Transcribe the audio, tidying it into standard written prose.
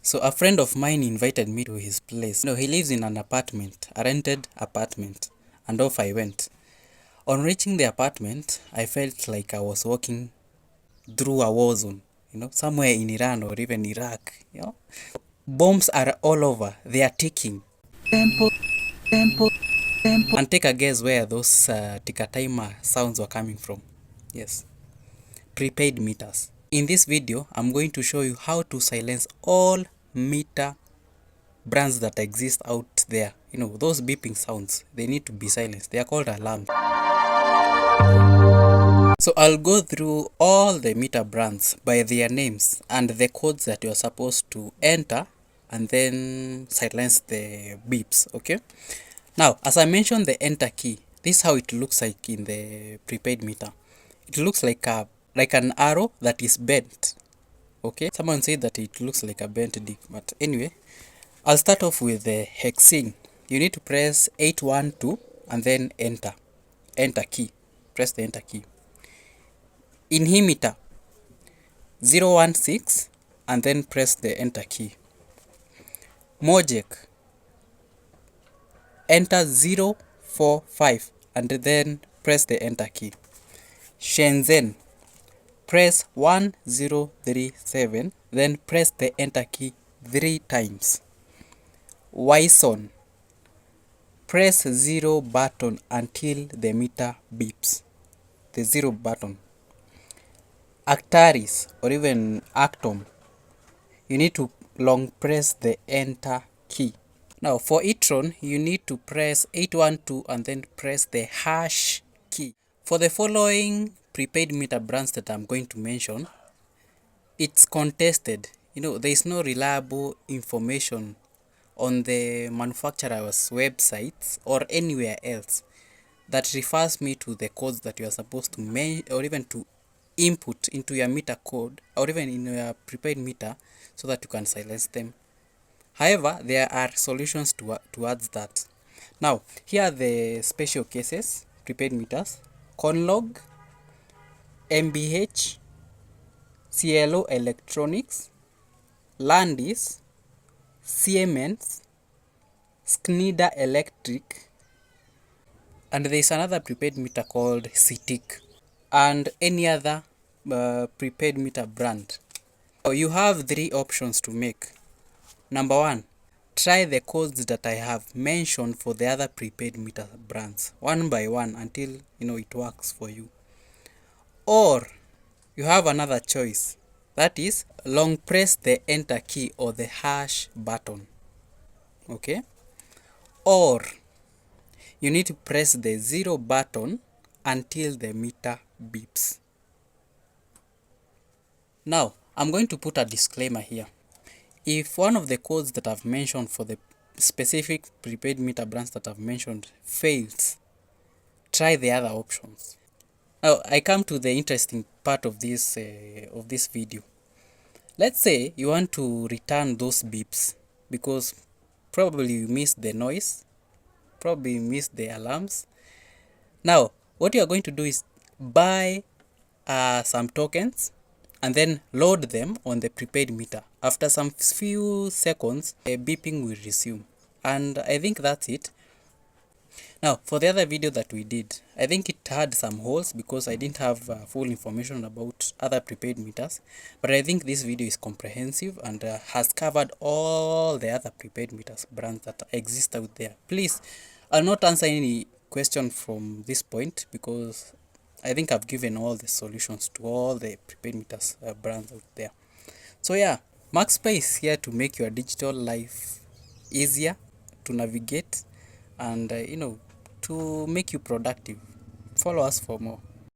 So a friend of mine invited me to his place. He lives in an apartment, a rented apartment, and off I went. On reaching the apartment, I felt like I was walking through a war zone, somewhere in Iran or even Iraq. Bombs are all over. They are ticking. Tempo, tempo, tempo. And take a guess where those ticker timer sounds were coming from. Yes, prepaid meters. In this video, I'm going to show you how to silence all meter brands that exist out there. Those beeping sounds, they need to be silenced. They are called alarms. So I'll go through all the meter brands by their names and the codes that you're supposed to enter and then silence the beeps, okay? Now, as I mentioned the enter key, this is how it looks like in the prepaid meter. It looks like an arrow that is bent, okay? Someone said that it looks like a bent dick, but anyway, I'll start off with the hexing. You need to press 812 and then enter key. Press the enter key. Inhemeter 016 and then press the enter key. Mojec, enter 045 and then press the enter key. Shenzhen, press 1037 then press the enter key 3 times. Wasion, press 0 button until the meter beeps. The 0 button. Actaris or even Actom, you need to long press the enter key. Now for e-tron, you need to press 812 and then press the hash key. For the following prepaid meter brands that I'm going to mention, it's contested. There is no reliable information on the manufacturer's websites or anywhere else that refers me to the codes that you are supposed to or even to input into your meter code or even in your prepaid meter so that you can silence them. However, there are solutions towards that. Now, here are the special cases, prepaid meters: Conlog, MBH, CLO Electronics, Landis, Siemens, Schneider Electric, and there is another prepaid meter called Citiq, and any other prepaid meter brand. So you have 3 options to make. Number 1, try the codes that I have mentioned for the other prepaid meter brands one by one until it works for you. Or you have another choice, that is long press the enter key or the hash button, okay? Or you need to press the 0 button until the meter beeps. Now, I'm going to put a disclaimer here. If one of the codes that I've mentioned for the specific prepaid meter brands that I've mentioned fails, try the other options. Now, I come to the interesting part of this video. Let's say you want to return those beeps because probably you missed the noise, probably you missed the alarms. Now, what you are going to do is buy some tokens and then load them on the prepaid meter. After some few seconds, a beeping will resume. And I think that's it. Now, for the other video that we did, I think it had some holes because I didn't have full information about other prepaid meters. But I think this video is comprehensive and has covered all the other prepaid meters brands that exist out there. Please, I'll not answer any question from this point because I think I've given all the solutions to all the prepaid meters brands out there. So yeah, MaxPay is here to make your digital life easier to navigate and to make you productive. Follow us for more.